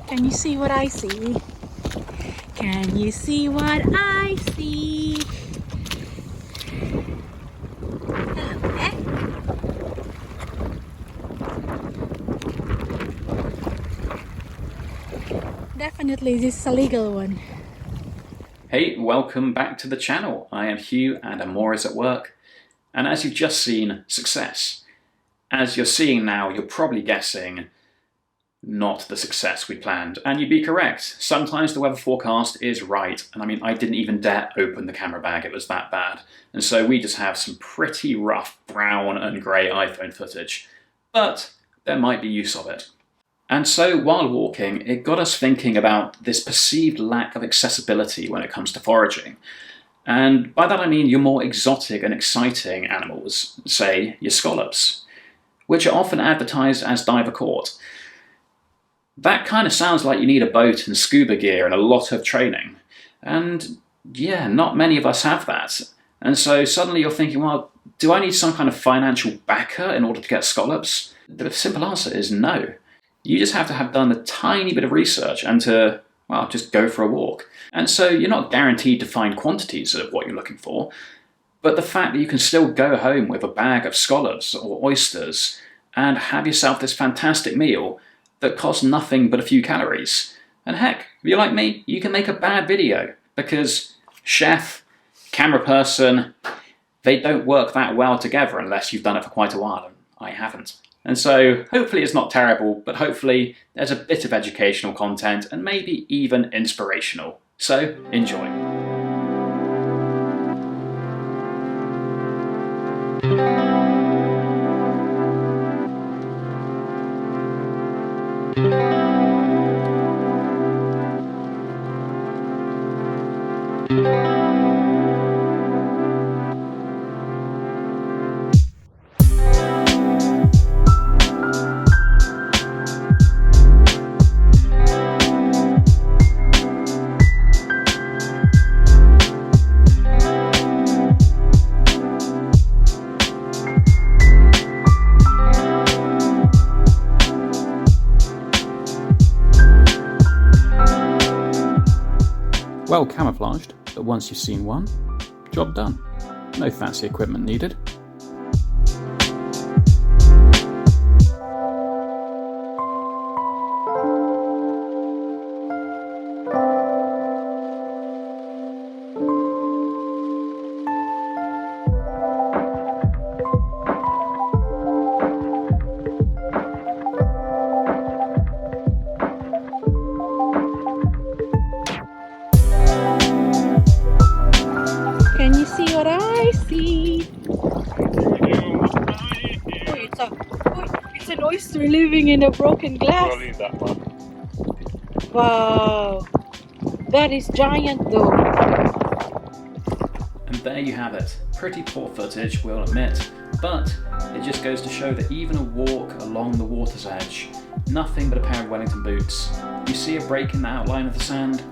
Can you see what I see? Can you see what I see? Hello there. Definitely this is a legal one. Hey, welcome back to the channel. I am Hugh and Amor is at work. And as you've just seen, success. As you're seeing now, you're probably guessing not the success we planned. And you'd be correct. Sometimes the weather forecast is right. And I mean, I didn't even dare open the camera bag, it was that bad. And so we just have some pretty rough brown and grey iPhone footage. But there might be use of it. And so while walking, it got us thinking about this perceived lack of accessibility when it comes to foraging. And by that I mean your more exotic and exciting animals, say your scallops, which are often advertised as diver caught. That kind of sounds like you need a boat and scuba gear and a lot of training. And yeah, not many of us have that. And so suddenly you're thinking, well, do I need some kind of financial backer in order to get scallops? The simple answer is no. You just have to have done a tiny bit of research and to, well, just go for a walk. And so you're not guaranteed to find quantities of what you're looking for, but the fact that you can still go home with a bag of scallops or oysters and have yourself this fantastic meal that costs nothing but a few calories. And heck, if you're like me, you can make a bad video because chef, camera person, they don't work that well together unless you've done it for quite a while, and I haven't. And so hopefully it's not terrible, but hopefully there's a bit of educational content and maybe even inspirational. So enjoy. Well camouflaged, but once you've seen one, job done. No fancy equipment needed. Can you see what I see? It's an oyster living in a broken glass. I'll leave that one. Wow, that is giant though. And there you have it. Pretty poor footage, we'll admit, but it just goes to show that even a walk along the water's edge, nothing but a pair of Wellington boots. You see a break in the outline of the sand?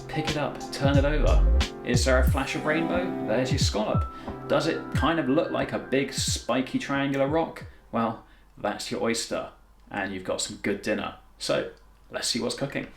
Pick it up, turn it over. Is there a flash of rainbow? There's your scallop. Does it kind of look like a big spiky triangular rock? Well, that's your oyster, and you've got some good dinner. So, let's see what's cooking.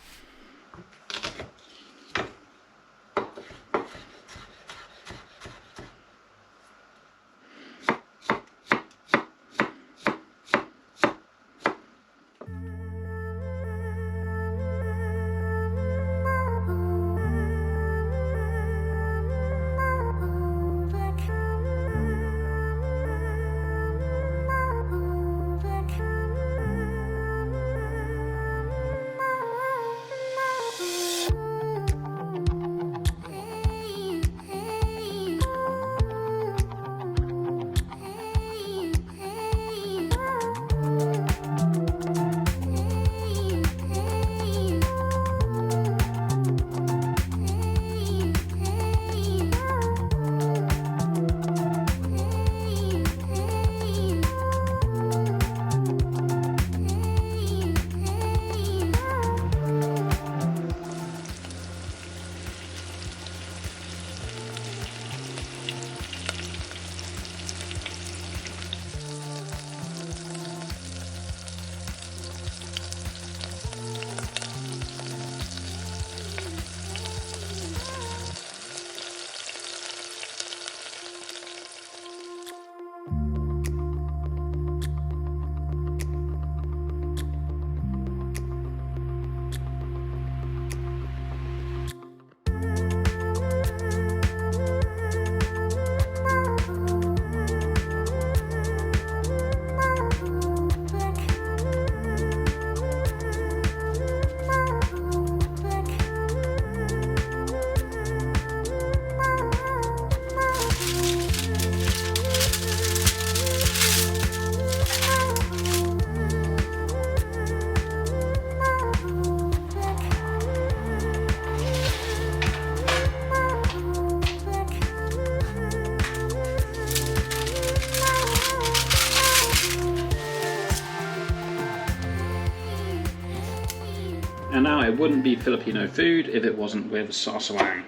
And now it wouldn't be Filipino food if it wasn't with sasawang.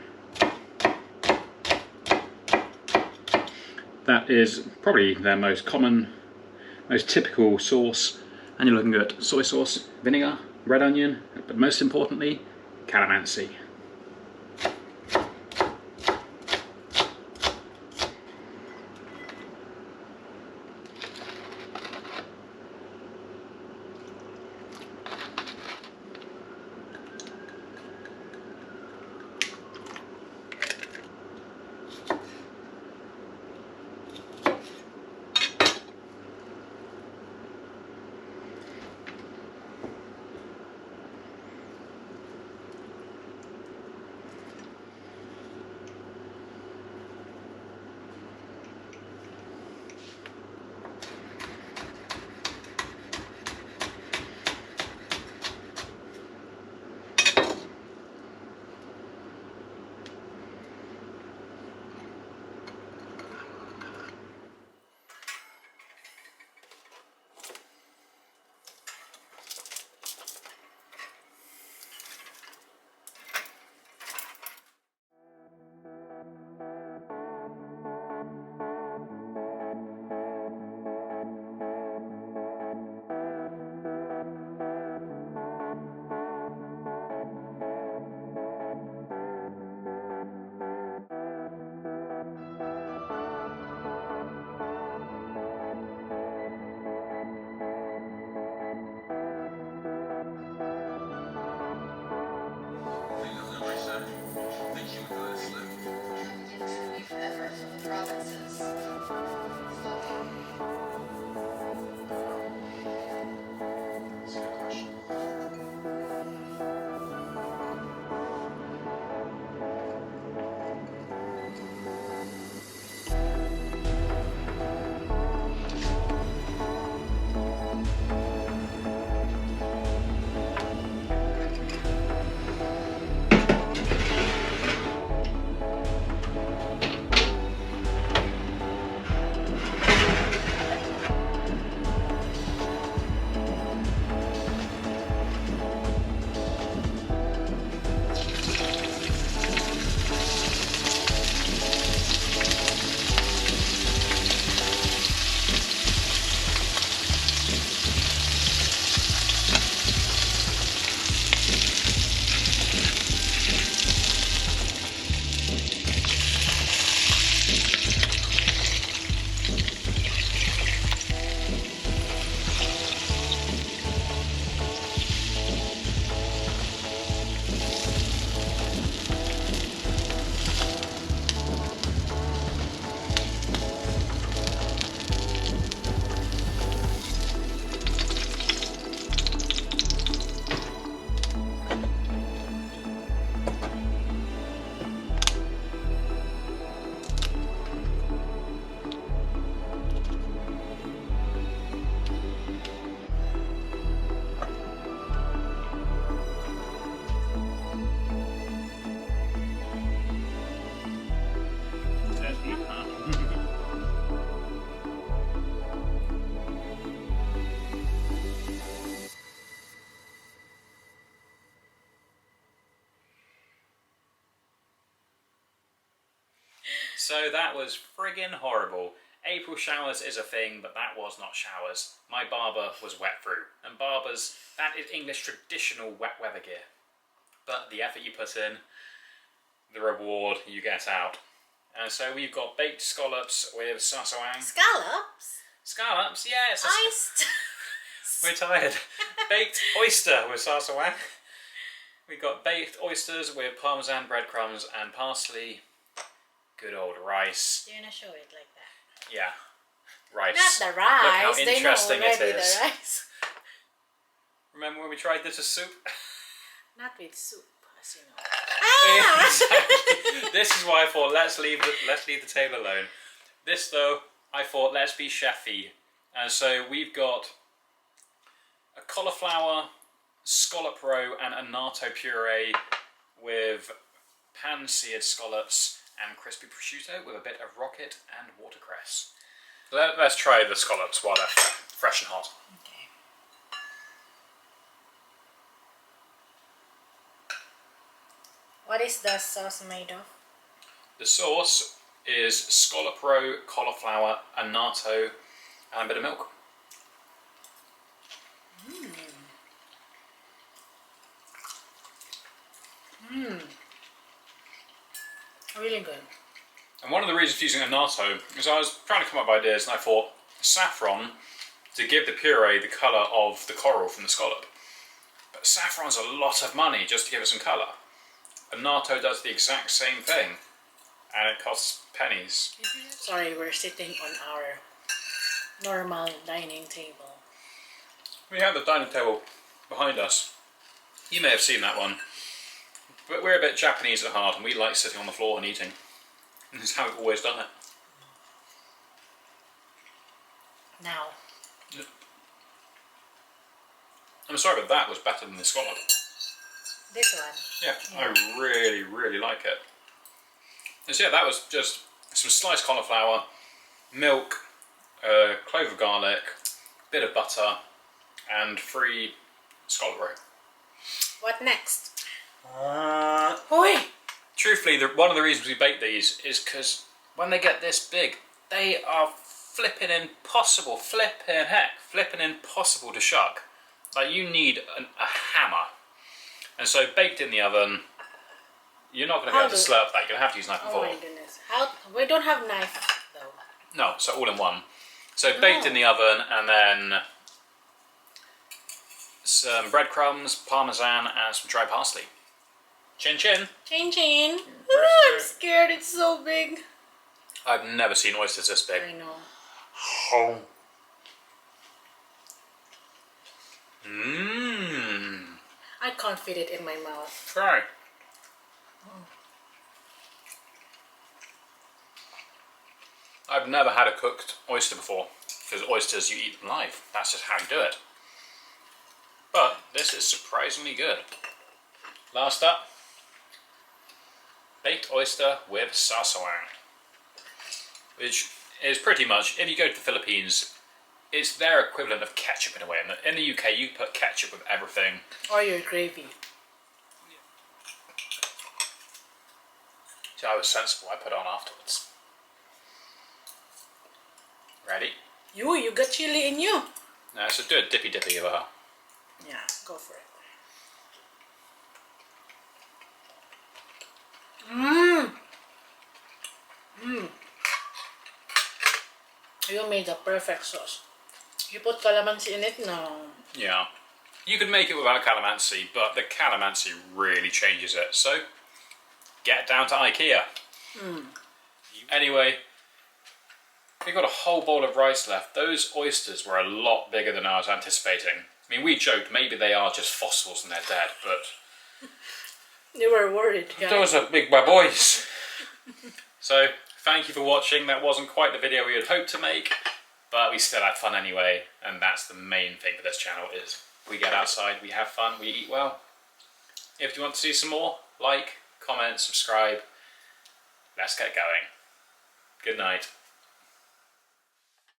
That is probably their most common, most typical sauce. And you're looking at soy sauce, vinegar, red onion, but most importantly, calamansi. So that was friggin' horrible. April showers is a thing, but that was not showers. My barber was wet through. And barbers, that is English traditional wet weather gear. But the effort you put in, the reward you get out. And so we've got baked scallops with sasawang. Scallops? Scallops, yeah, it's a Oysters. We're tired. Baked oyster with sasawang. We've got baked oysters with parmesan, breadcrumbs and parsley. Good old rice. You're gonna show it like that. Yeah, rice. Not the rice. Look how interesting they know already it is. The rice. Remember when we tried this as soup? Not with soup, as you know. Exactly. This is why I thought let's leave the table alone. This though, I thought let's be chefy, and so we've got a cauliflower, scallop roe, and a natto puree with pan-seared scallops and crispy prosciutto with a bit of rocket and watercress. Let's try the scallops while they're fresh and hot. Okay. What is the sauce made of? The sauce is scallop roe, cauliflower, annatto, and a bit of milk. Really good. And one of the reasons for using annatto is I was trying to come up with ideas and I thought saffron to give the puree the colour of the coral from the scallop. But saffron's a lot of money just to give it some colour. Annatto does the exact same thing and it costs pennies. Sorry, we're sitting on our normal dining table. We have the dining table behind us. You may have seen that one. But we're a bit Japanese at heart and we like sitting on the floor and eating. This is how we've always done it. Now. I'm sorry, but that was better than the scallop. This one? Yeah, I really, really like it. And so yeah, that was just some sliced cauliflower, milk, clove of garlic, bit of butter, and 3 scallop roe. What next? Oi! Truthfully, one of the reasons we bake these is because when they get this big, they are flipping impossible to shuck. Like, you need a hammer. And so baked in the oven, you're not going to be able to slurp that. You're going to have to use knife and fork. Oh my goodness. We don't have knife though. No, so all in one. So baked in the oven and then some breadcrumbs, parmesan and some dry parsley. Chin chin. Chin chin. Oh, I'm scared, it's so big. I've never seen oysters this big. I know. Oh. Mmm. I can't fit it in my mouth. Try. I've never had a cooked oyster before, because oysters you eat them live. That's just how you do it. But this is surprisingly good. Last up, baked oyster with sasawang, which is pretty much, if you go to the Philippines, it's their equivalent of ketchup in a way. In the UK, you put ketchup with everything. Or your gravy. See, I was sensible. I put it on afterwards. Ready? You got chili in you. Now, so do a dippy of a... Yeah, go for it. Mmm. Mmm. You made the perfect sauce. You put calamansi in it? No. Yeah. You could make it without calamansi, but the calamansi really changes it. So, get down to IKEA. Anyway, we got a whole bowl of rice left. Those oysters were a lot bigger than I was anticipating. I mean, we joked maybe they are just fossils and they're dead, but... You were worried, guys. Those are big boys. So, thank you for watching. That wasn't quite the video we had hoped to make, but we still had fun anyway, and that's the main thing for this channel is we get outside, we have fun, we eat well. If you want to see some more, like, comment, subscribe. Let's get going. Good night.